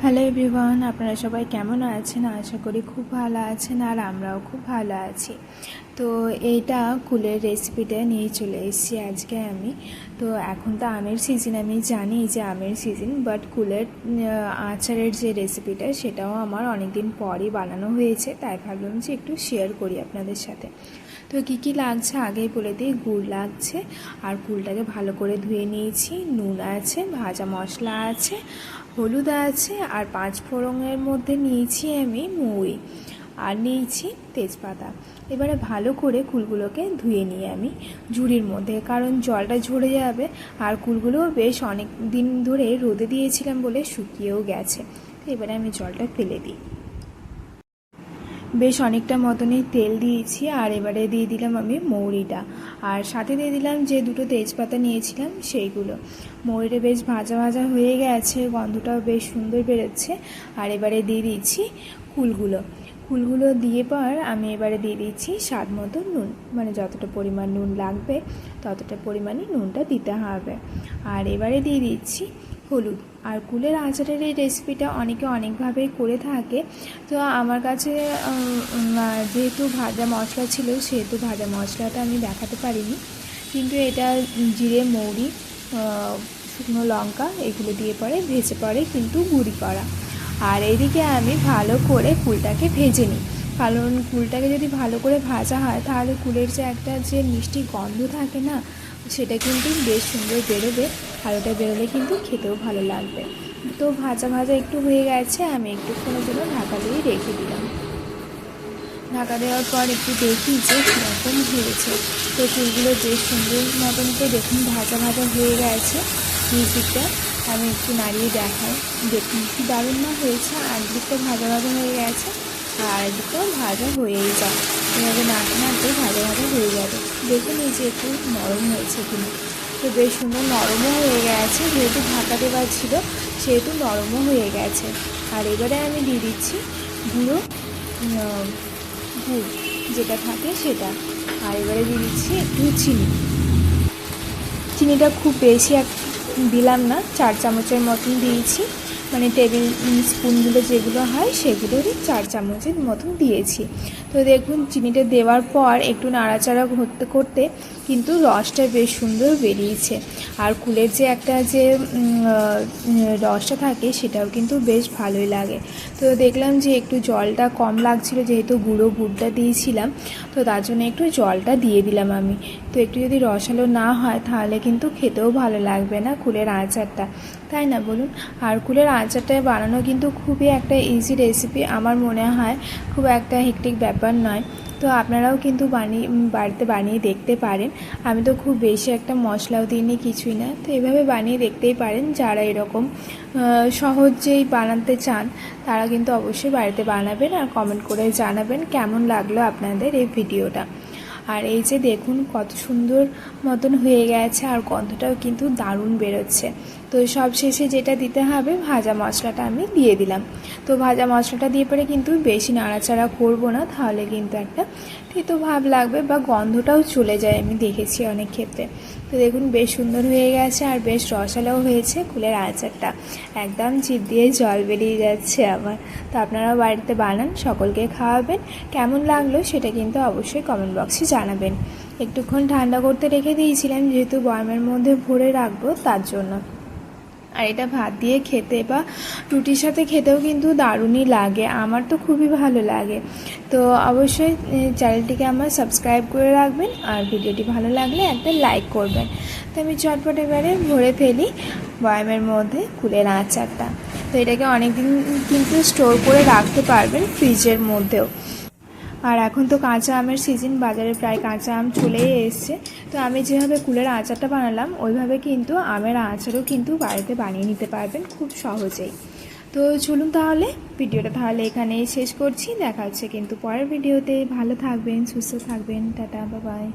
Hello everyone, আপনারা সবাই কেমন আছেন? আশা করি খুব ভালো আছেন আর আমরাও খুব ভালো আছি। তো এইটা কুলের রেসিপিটা নিয়ে চলে এসেছি আজকে আমি। তো এখন তো আমের সিজন, আমি জানি যে আমের সিজন, বাট কুলের আচারের যে রেসিপিটা সেটাও আমার অনেক দিন পরই বানানো হয়েছে, তাই ভাবলাম যে একটু শেয়ার করি আপনাদের সাথে। তো কী লাগছে আগেই বলে দিই। গুড় লাগছে, আর কুলটাকে ভালো করে ধুয়ে নিয়েছি। নুন আছে, ভাজা মশলা আছে, হলুদ আছে, আর 5 ফোড়নের মধ্যে নিয়েছি আমি মৌরি, আর নিয়েছি তেজপাতা। এবারে ভালো করে কুলগুলোকে ধুয়ে নিই আমি ঝুড়ির মধ্যে, কারণ জলটা ঝরে যাবে। আর কুলগুলো বেশ অনেক দিন ধরে রোদে দিয়েছিলাম বলে শুকিয়েও গেছে। তো এবারে আমি জলটা ফেলে দিই। বেশ অনেকটা মতনই তেল দিয়েছি, আর এবারে দিয়ে দিলাম আমি মৌরিটা, আর সাথে দিয়ে দিলাম যে 2টো তেজপাতা নিয়েছিলাম সেইগুলো। মৌরিটা বেশ ভাজা ভাজা হয়ে গেছে, গন্ধটাও বেশ সুন্দর বেরোচ্ছে। আর এবারে দিয়ে দিচ্ছি কুলগুলো দিয়ে পর আমি এবারে দিয়ে দিচ্ছি স্বাদ মতো নুন, মানে যতটা পরিমাণ নুন লাগবে ততটা পরিমাণই নুনটা দিতে হবে। আর এবারে দিয়ে দিচ্ছি হলুদ। আর কুলের আচারের এই রেসিপিটা অনেকে অনেকভাবেই করে থাকে। তো আমার কাছে যেহেতু ভাজা মশলা ছিল, সেহেতু ভাজা মশলাটা আমি দেখাতে পারিনি, কিন্তু এটা জিরে, মৌরি, শুকনো লঙ্কা এগুলো দিয়ে পরে ভেজে পরে কিন্তু গুঁড়ি করা। আর এদিকে আমি ভালো করে কুলটাকে ভেজে নিই, কারণ কুলটাকে যদি ভালো করে ভাজা হয় তাহলে কুলের যে একটা যে মিষ্টি গন্ধ থাকে না, সেটা কিন্তু বেশ সুন্দর বেরোবে। আর ওটা বেরোলে কিন্তু খেতেও ভালো লাগবে। তো ভাজা একটু হয়ে গেছে, আমি একটুক্ষণের জন্য ঢাকা দিয়ে রেখে দিলাম। ঢাকা দেওয়ার পর একটু দেখি যে কীরকম হয়েছে। তো ফুলগুলো বেশ সুন্দর মতন করে দেখুন ভাজা হয়ে গেছে। মিউজিকটা আমি একটু নাড়িয়ে দেখাই, দেখুন কি দারুণ না হয়েছে। একদিকটা ভাজা হয়ে গেছে, আর একদিকটাও ভাজা হয়েই যায়। এভাবে নাড়তে ভাজা হয়ে যাবে। দেখে নিই যে একটু নরম হয়েছে কিনা। তো বেশ সুন্দর নরমও হয়ে গেছে, যেহেতু ঢাকা দেওয়া ছিল সেহেতু নরমও হয়ে গেছে। আর এবারে আমি দিয়ে দিচ্ছি গুঁড়ো গুড় যেটা থাকে সেটা। আর এবারে দিয়ে দিচ্ছি একটু চিনিটা খুব বেশি দিলাম না, 4 চামচের মতন দিয়েছি, মানে টেবিল স্পুনগুলো যেগুলো হয় সেগুলোরই 4 চামচের মতন দিয়েছি। তো দেখুন চিনিটা দেওয়ার পর একটু নাড়াচাড়া করতে করতে কিন্তু রসটা বেশ সুন্দর বেরিয়েছে। আর কুলের যে একটা যে রসটা থাকে সেটাও কিন্তু বেশ ভালোই লাগে। তো দেখলাম যে একটু জলটা কম লাগছিল, যেহেতু গুড়টা দিয়েছিলাম, তো তার জন্য একটু জলটা দিয়ে দিলাম আমি। তো একটু যদি রসালো না হয় তাহলে কিন্তু খেতেও ভালো লাগবে না কুলের আচারটা, তাই না বলুন? আর কুলের আচারটা বানানো কিন্তু খুবই একটা ইজি রেসিপি, আমার মনে হয় খুব একটা হেক্টিক ব্যাপার নয়। তো আপনারাও কিন্তু বাড়িতে বানিয়ে দেখতে পারেন। আমি তো খুব বেশি একটা মশলাও দিইনি, কিছুই না। তো এভাবে বানিয়ে দেখতেই পারেন। যারা এরকম সহজেই বানাতে চান তারা কিন্তু অবশ্যই বাড়িতে বানাবেন, আর কমেন্ট করে জানাবেন কেমন লাগলো আপনাদের এই ভিডিওটা। আর এই যে দেখুন কত সুন্দর মতন হয়ে গেছে, আর গন্ধটাও কিন্তু দারুণ বেরোচ্ছে। তো সব শেষে যেটা দিতে হবে, ভাজা মশলাটা আমি দিয়ে দিলাম। তো ভাজা মশলাটা দিয়ে পরে কিন্তু বেশি নাড়াচাড়া করব না, তাহলে কিন্তু একটা তেতো ভাব লাগবে বা গন্ধটাও চলে যায়, আমি দেখেছি অনেক ক্ষেত্রে। তো দেখুন বেশ সুন্দর হয়ে গেছে, আর বেশ রসালোও হয়েছে কুলের আচারটা। একদম জিভ দিয়ে জল বেরিয়ে যাচ্ছে আমার। তো আপনারাও বাড়িতে বানান, সকলকে খাওয়াবেন। কেমন লাগলো সেটা কিন্তু অবশ্যই কমেন্ট বক্সে জানাবেন। একটুক্ষণ ঠান্ডা করতে রেখে দিয়েছিলাম, যেহেতু বয়ামের মধ্যে ভরে রাখবো তার জন্য। আর এটা ভাত দিয়ে খেতে বা রুটির সাথে খেতেও কিন্তু দারুণই লাগে, আমার তো খুবই ভালো লাগে। তো অবশ্যই চ্যানেলটিকে আমার সাবস্ক্রাইব করে রাখবেন, আর ভিডিওটি ভালো লাগলে একটা লাইক করবেন। তো আমি চটপট এবারে ভরে ফেলি বয়ামের মধ্যে কুলের আচারটা। তো এটাকে অনেক দিন কিন্তু স্টোর করে রাখতে পারবেন ফ্রিজের মধ্যেও। আর এখন তো কাঁচা আমের সিজন, বাজারে প্রায় কাঁচা আম চলেই এসছে। তো আমি যেভাবে কুলের আচারটা বানালাম ওইভাবে কিন্তু আমের আচারও কিন্তু বাড়িতে বানিয়ে নিতে পারবেন খুব সহজেই। তো চলুন তাহলে ভিডিওটা এখানেই শেষ করছি। দেখা হচ্ছে কিন্তু পরের ভিডিওতে। ভালো থাকবেন, সুস্থ থাকবেন, টাটা, বাই বাই।